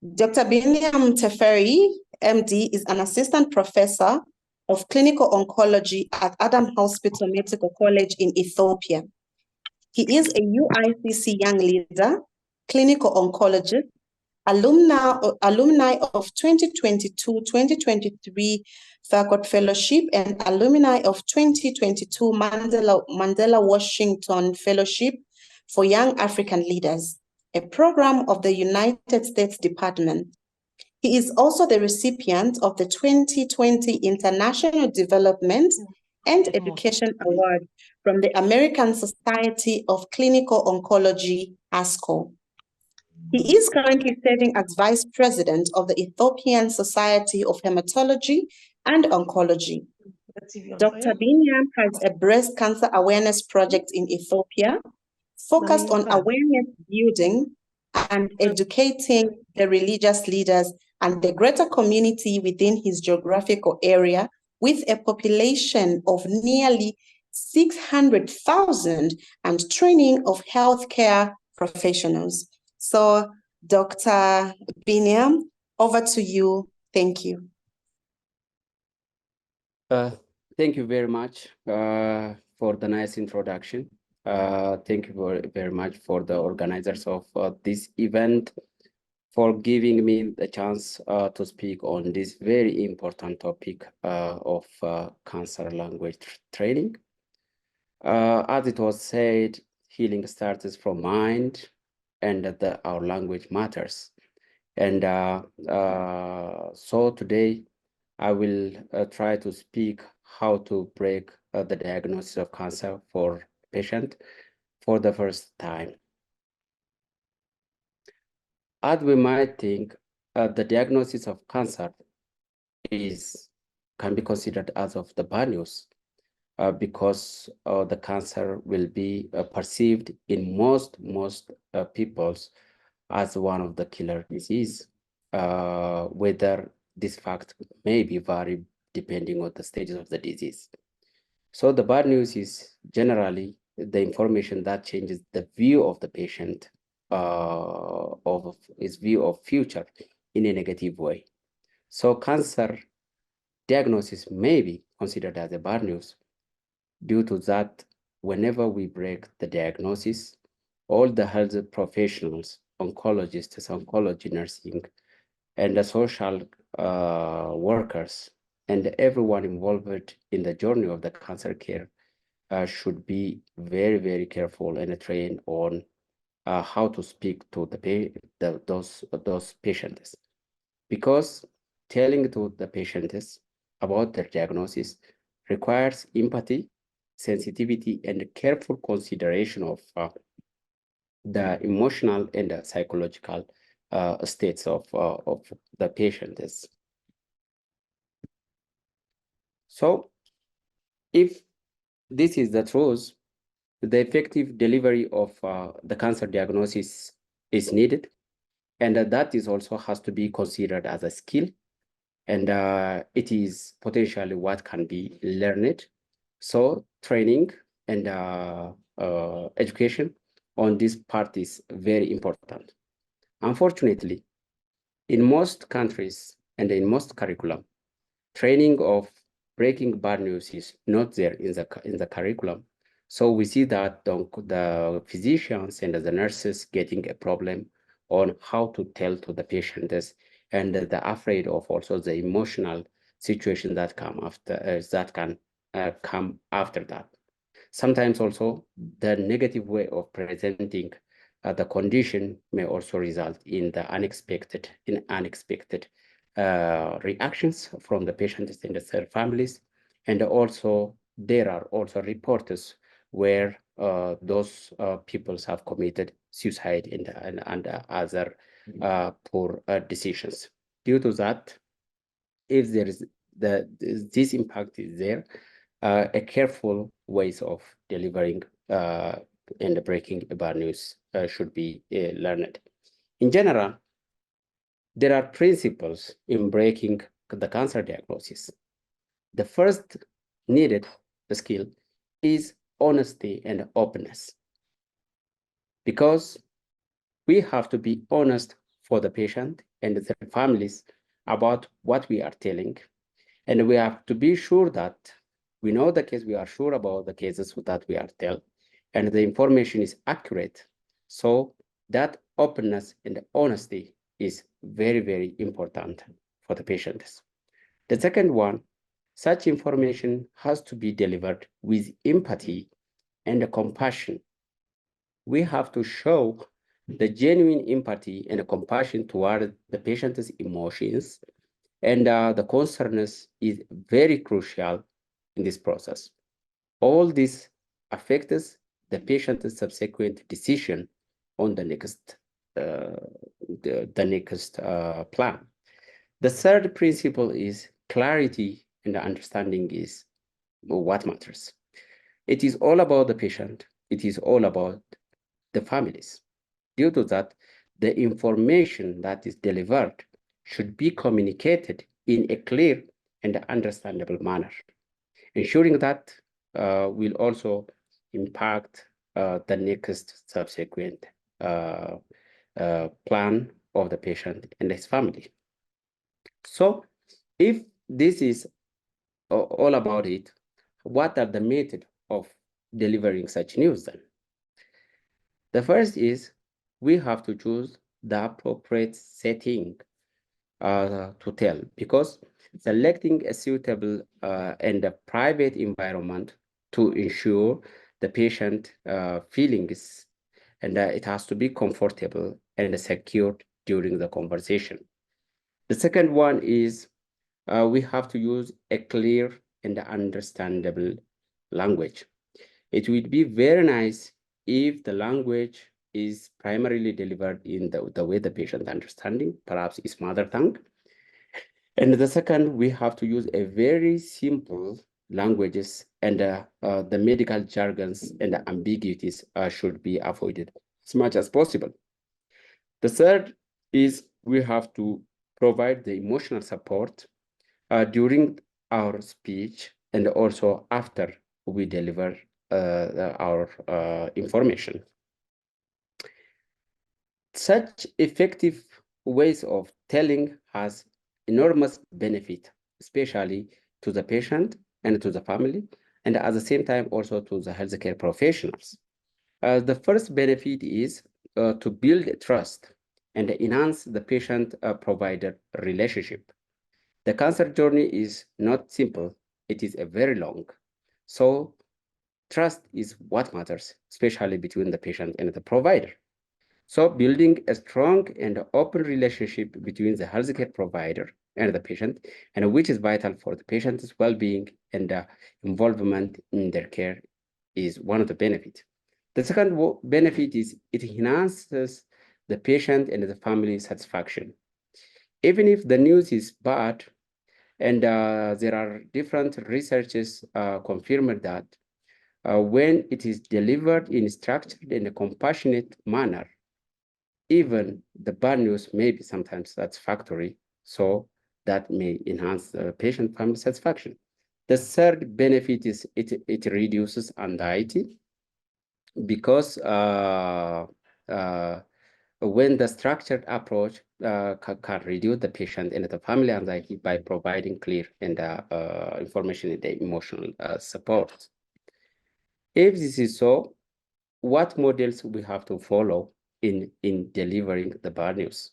Dr. Biniyam Tefera, MD, is an assistant professor of clinical oncology at Adam Hospital Medical College in Ethiopia. He is a UICC Young Leader, clinical oncologist, alumni of 2022-2023 Thurgood Fellowship and alumni of 2022 Mandela Washington Fellowship for Young African Leaders, a program of the United States Department. He is also the recipient of the 2020 International Development and Education Award from the American Society of Clinical Oncology, ASCO. He is currently serving as Vice President of the Ethiopian Society of Hematology and Oncology. Dr. Biniyam has a breast cancer awareness project in Ethiopia focused on awareness building and educating the religious leaders and the greater community within his geographical area, with a population of nearly 600,000 and training of healthcare professionals. So, Dr. Biniyam, over to you. Thank you. Thank you very much for the nice introduction. Thank you very much for the organizers of this event for giving me the chance to speak on this very important topic of cancer language training. As it was said, healing starts from mind, and our language matters. And so today, I will try to speak how to break the diagnosis of cancer for patient for the first time. As we might think, the diagnosis of cancer can be considered as of the bad news because the cancer will be perceived in most peoples as one of the killer disease, whether this fact may be vary depending on the stages of the disease. So the bad news is generally the information that changes the view of the patient of his view of future in a negative way. So cancer diagnosis may be considered as a bad news due to that whenever we break the diagnosis, all the health professionals, oncologists, oncology nursing, and the social workers, and everyone involved in the journey of the cancer care should be very, very careful and trained on how to speak to those patients, because telling to the patients about their diagnosis requires empathy, sensitivity, and careful consideration of the emotional and the psychological states of the patients. So, if this is the truth, the effective delivery of the cancer diagnosis is needed, and that is also has to be considered as a skill, and it is potentially what can be learned. So training and education on this part is very important. Unfortunately, in most countries and in most curriculum, training of breaking bad news is not there in the curriculum. So we see that the physicians and the nurses getting a problem on how to tell to the patients, and they're afraid of also the emotional situation that come after that can come after that. Sometimes also the negative way of presenting the condition may also result in the unexpected reactions from the patients and their families. And also there are also reports where those people have committed suicide and other poor decisions. Due to that, if there is this impact is there, a careful ways of delivering and breaking bad news should be learned. In general, there are principles in breaking the cancer diagnosis. The first needed skill is honesty and openness, because we have to be honest for the patient and their families about what we are telling. And we have to be sure that we know the case, we are sure about the cases that we are telling, and the information is accurate. So that openness and honesty is very, very important for the patients. The second one, such information has to be delivered with empathy and compassion. We have to show the genuine empathy and compassion toward the patient's emotions, and the concerns is very crucial in this process. All this affects the patient's subsequent decision on the next plan. The third principle is clarity, and understanding is what matters. It is all about the patient. It is all about the families. Due to that, the information that is delivered should be communicated in a clear and understandable manner. Ensuring that will also impact the next subsequent plan of the patient and his family. So if this is all about it, what are the methods of delivering such news then? The first is we have to choose the appropriate setting to tell, because selecting a suitable and a private environment to ensure the patient feelings, and it has to be comfortable and secured during the conversation. The second one is we have to use a clear and understandable language. It would be very nice if the language is primarily delivered in the way the patient understanding, perhaps his mother tongue. And the second, we have to use a very simple languages, and the medical jargons and the ambiguities should be avoided as much as possible. The third is we have to provide the emotional support during our speech and also after we deliver our information. Such effective ways of telling has enormous benefit, especially to the patient and to the family, and at the same time also to the healthcare professionals. The first benefit is to build trust and enhance the patient-provider relationship. The cancer journey is not simple, it is a very long. So trust is what matters, especially between the patient and the provider. So building a strong and open relationship between the healthcare provider and the patient, and which is vital for the patient's well-being and involvement in their care, is one of the benefits. The second benefit is it enhances the patient and the family satisfaction. Even if the news is bad, and there are different researches confirming that when it is delivered in a structured and a compassionate manner, even the bad news may be sometimes satisfactory, so that may enhance the patient family satisfaction. The third benefit is it reduces anxiety, because when the structured approach can reduce the patient and the family anxiety by providing clear and information and emotional support. If this is so, what models we have to follow in delivering the bad news?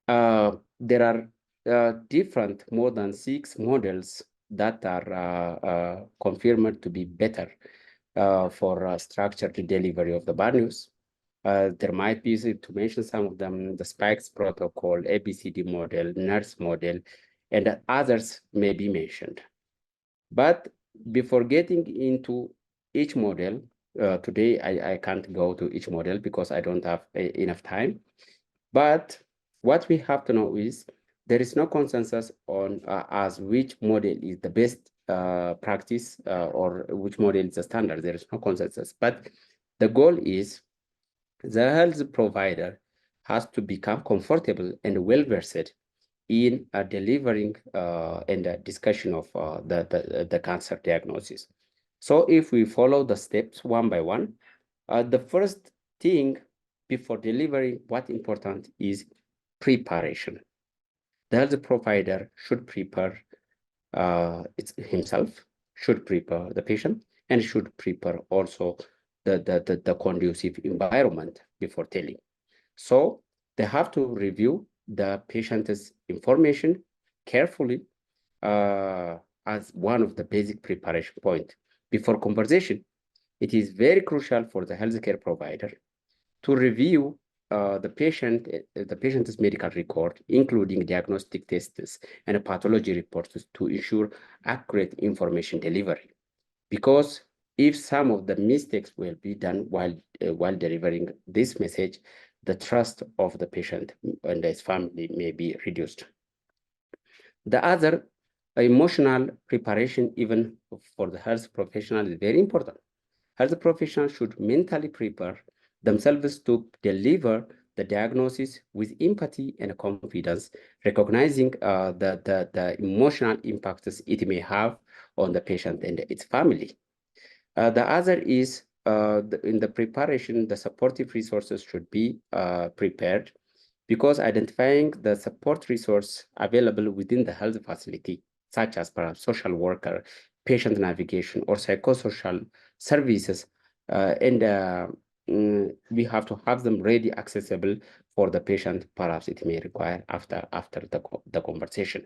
There are different, more than 6 models that are confirmed to be better for structured delivery of the bad news. There might be, to mention some of them, the SPIKES protocol, ABCD model, NURSE model, and others may be mentioned. But before getting into each model, today I can't go to each model because I don't have enough time. But what we have to know is there is no consensus on as which model is the best practice or which model is the standard. There is no consensus. But the goal is the health provider has to become comfortable and well-versed in delivering and discussion of the cancer diagnosis. So if we follow the steps one by one, the first thing before delivering, what's important is preparation. The health provider should prepare himself, should prepare the patient, and should prepare also the conducive environment before telling. So they have to review the patient's information carefully as one of the basic preparation point before conversation. It is very crucial for the healthcare provider to review the patient's medical record, including diagnostic tests and pathology reports, to ensure accurate information delivery. Because if some of the mistakes will be done while delivering this message, the trust of the patient and his family may be reduced. The other emotional preparation, even for the health professional, is very important. Health professionals should mentally prepare themselves to deliver the diagnosis with empathy and confidence, recognizing the emotional impacts it may have on the patient and its family. The other is in the preparation, the supportive resources should be prepared, because identifying the support resource available within the health facility, such as perhaps social worker, patient navigation, or psychosocial services, we have to have them ready, accessible for the patient. Perhaps it may require after the conversation.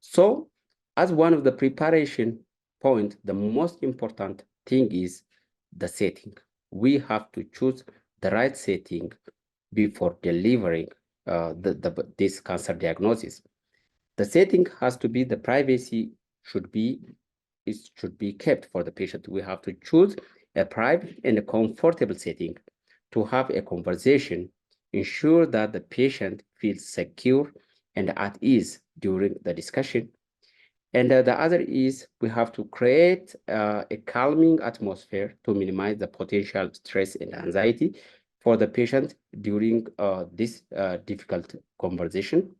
So, as one of the preparation point, the most important thing is the setting. We have to choose the right setting before delivering this cancer diagnosis. The setting has to be, the privacy should be kept for the patient. We have to choose a private and a comfortable setting to have a conversation, ensure that the patient feels secure and at ease during the discussion. And the other is we have to create a calming atmosphere to minimize the potential stress and anxiety for the patient during this difficult conversation.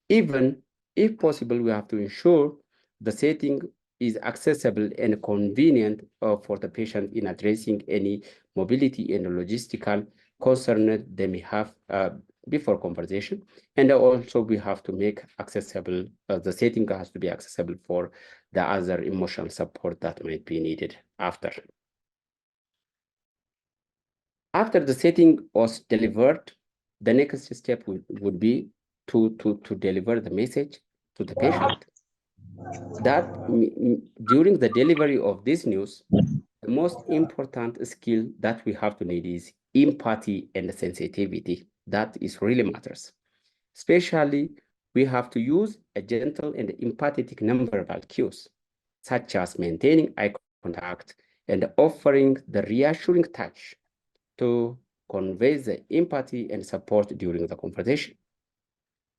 Even if possible, we have to ensure the setting is accessible and convenient for the patient in addressing any mobility and logistical concern they may have before conversation. And also we have to make accessible, the setting has to be accessible for the other emotional support that might be needed after. After the setting was delivered, the next step would be to deliver the message to the patient. That during the delivery of this news, the most important skill that we have to need is empathy and sensitivity. That is really matters. Especially, we have to use a gentle and empathetic nonverbal cues, such as maintaining eye contact and offering the reassuring touch to convey the empathy and support during the conversation.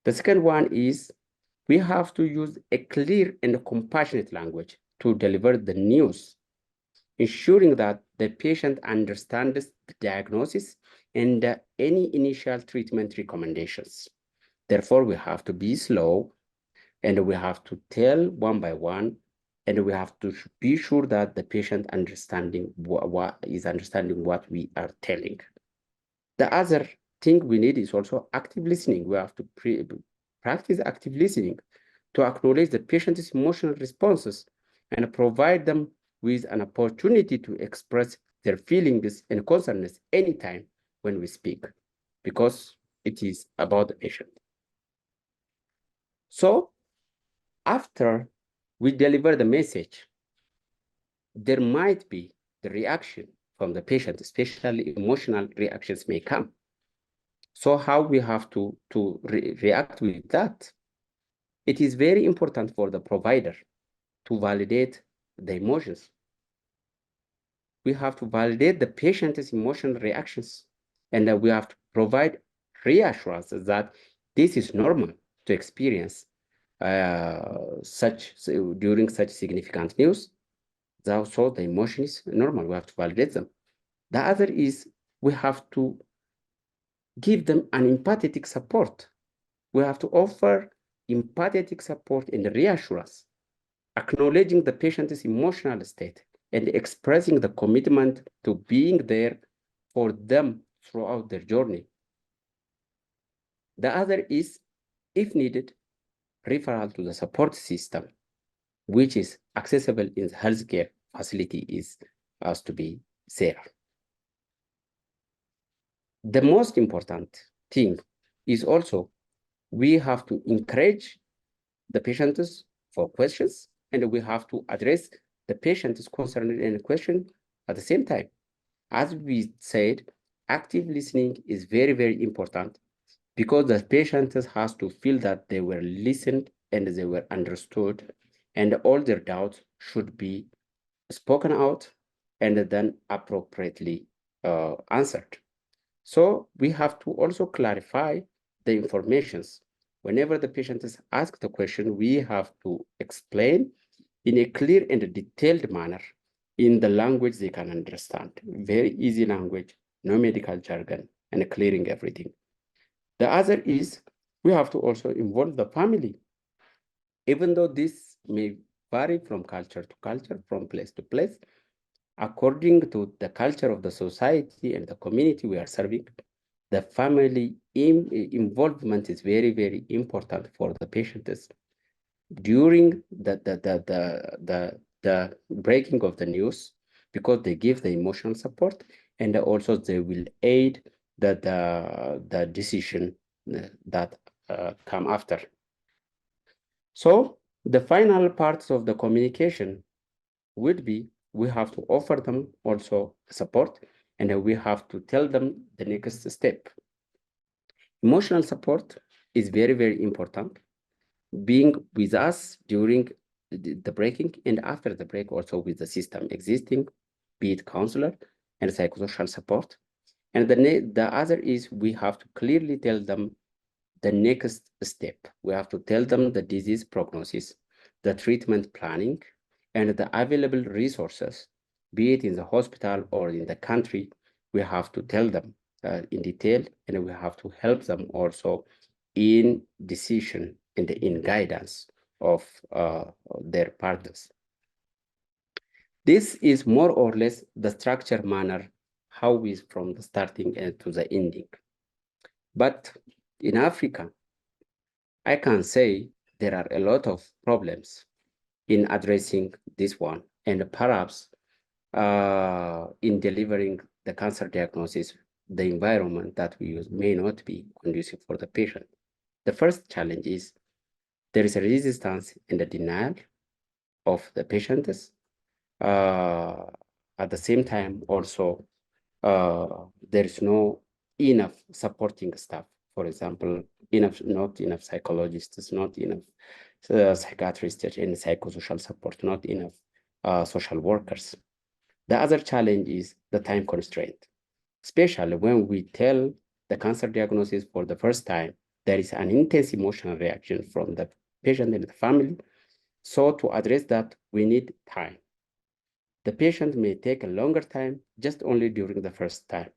The second one is we have to use a clear and compassionate language to deliver the news, ensuring that the patient understands the diagnosis and any initial treatment recommendations. Therefore, we have to be slow, and we have to tell one by one, and we have to be sure that the patient understanding what we are telling. The other thing we need is also active listening. We have to practice active listening to acknowledge the patient's emotional responses and provide them with an opportunity to express their feelings and concerns anytime when we speak, because it is about the patient. So after we deliver the message, there might be the reaction from the patient, especially emotional reactions may come. So how we have to react with that? It is very important for the provider to validate the emotions. We have to validate the patient's emotional reactions, and we have to provide reassurances that this is normal to experience during such significant news. So the emotion is normal. We have to validate them. The other is we have to give them an empathetic support. We have to offer empathetic support and reassurance, acknowledging the patient's emotional state and expressing the commitment to being there for them throughout their journey. The other is, if needed, referral to the support system, which is accessible in the healthcare facility has to be there. The most important thing is also we have to encourage the patients for questions, and we have to address the patient's concern and question at the same time. As we said, active listening is very, very important because the patient has to feel that they were listened and they were understood, and all their doubts should be spoken out and then appropriately answered. So we have to also clarify the informations. Whenever the patient is asked the question, we have to explain in a clear and detailed manner in the language they can understand. Very easy language, no medical jargon, and clearing everything. The other is we have to also involve the family. Even though this may vary from culture to culture, from place to place, according to the culture of the society and the community we are serving, the family involvement is very, very important for the patients. During the breaking of the news, because they give the emotional support, and also they will aid the decision that come after. So the final parts of the communication would be we have to offer them also support, and we have to tell them the next step. Emotional support is very, very important. Being with us during the breaking and after the break, also with the system existing, be it counselor and psychosocial support. And the other is we have to clearly tell them the next step. We have to tell them the disease prognosis, the treatment planning, and the available resources, be it in the hospital or in the country. We have to tell them in detail, and we have to help them also in decision and in guidance of their partners. This is more or less the structure manner, how we from the starting and to the ending. But in Africa, I can say there are a lot of problems in addressing this one, and perhaps in delivering the cancer diagnosis, the environment that we use may not be conducive for the patient. The first challenge is there is a resistance and a denial of the patients. At the same time, also, there is no enough supporting staff. For example, not enough psychologists, not enough psychiatrists and psychosocial support, not enough social workers. The other challenge is the time constraint, especially when we tell the cancer diagnosis for the first time, there is an intense emotional reaction from the patient and the family. So to address that, we need time. The patient may take a longer time just only during the first time.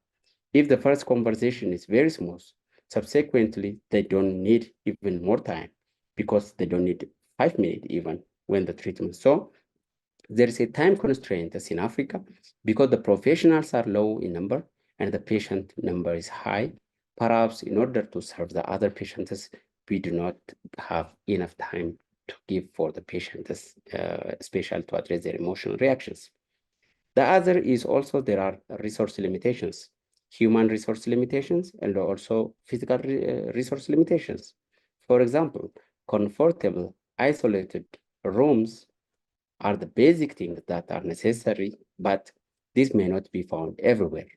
If the first conversation is very smooth, subsequently, they don't need even more time because they don't need 5 minutes even when the treatment. So there is a time constraint as in Africa because the professionals are low in number and the patient number is high. Perhaps in order to serve the other patients, we do not have enough time to give for the patients, especially to address their emotional reactions. The other is also there are resource limitations, human resource limitations, and also physical resource limitations. For example, comfortable, isolated rooms are the basic things that are necessary, but this may not be found everywhere.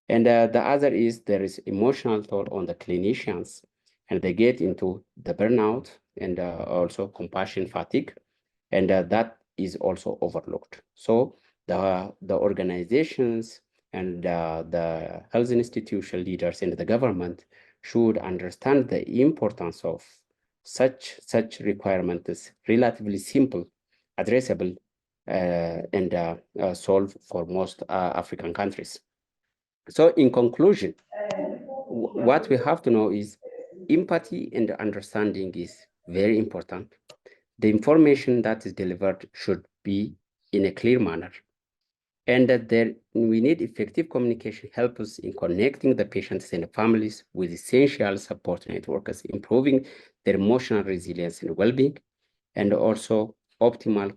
And the other is there is emotional toll on the clinicians, and they get into the burnout and also compassion fatigue, and that is also overlooked. So the organizations and the health institution leaders and the government should understand the importance of such requirements, relatively simple, addressable, and solved for most African countries. So in conclusion, what we have to know is empathy and understanding is very important. The information that is delivered should be in a clear manner. and that we need effective communication help us in connecting the patients and the families with essential support networks, improving their emotional resilience and well-being, and also optimal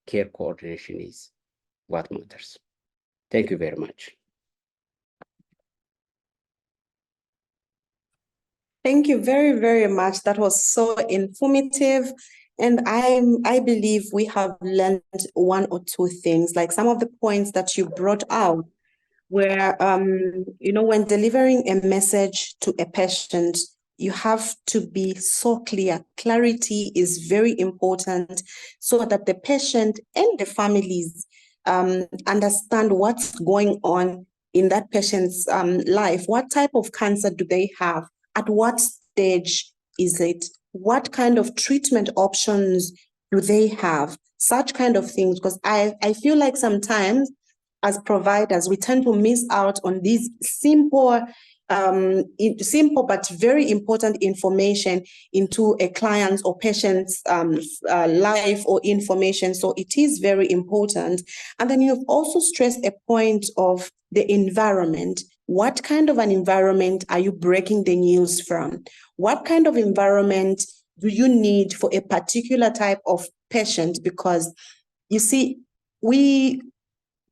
care coordination is what matters. Thank you very much. Thank you very, very much. That was so informative. And I believe we have learned one or two things, like some of the points that you brought out, where, when delivering a message to a patient, you have to be so clear. Clarity is very important so that the patient and the families understand what's going on in that patient's life. What type of cancer do they have? At what stage is it? What kind of treatment options do they have? Such kind of things, because I feel like sometimes as providers, we tend to miss out on these simple but very important information into a client's or patient's life or information. So it is very important. And then you've also stressed a point of the environment. What kind of an environment are you breaking the news from? What kind of environment do you need for a particular type of patient? Because you see,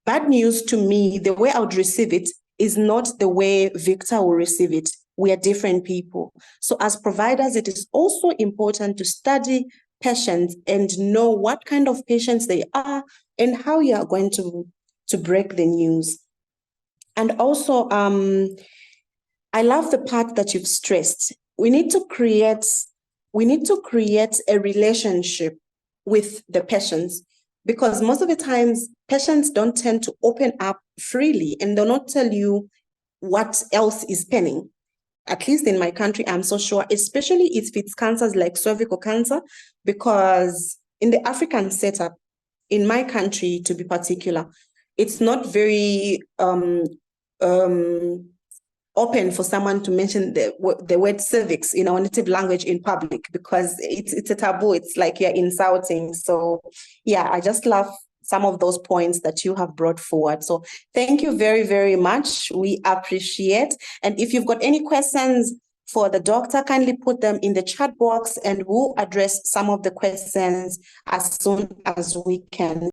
bad news to me, the way I would receive it is not the way Victor will receive it. We are different people. So as providers, it is also important to study patients and know what kind of patients they are and how you are going to break the news. And also, I love the part that you've stressed. We need to create a relationship with the patients, because most of the times patients don't tend to open up freely and they'll not tell you what else is pending. At least in my country, I'm so sure, especially if it's cancers like cervical cancer, because in the African setup, in my country to be particular, it's not very open for someone to mention the word cervix in our native language in public, because it's a taboo. It's like you're insulting. So yeah, I just love some of those points that you have brought forward. So thank you very, very much. We appreciate. And if you've got any questions for the doctor, kindly put them in the chat box and we'll address some of the questions as soon as we can.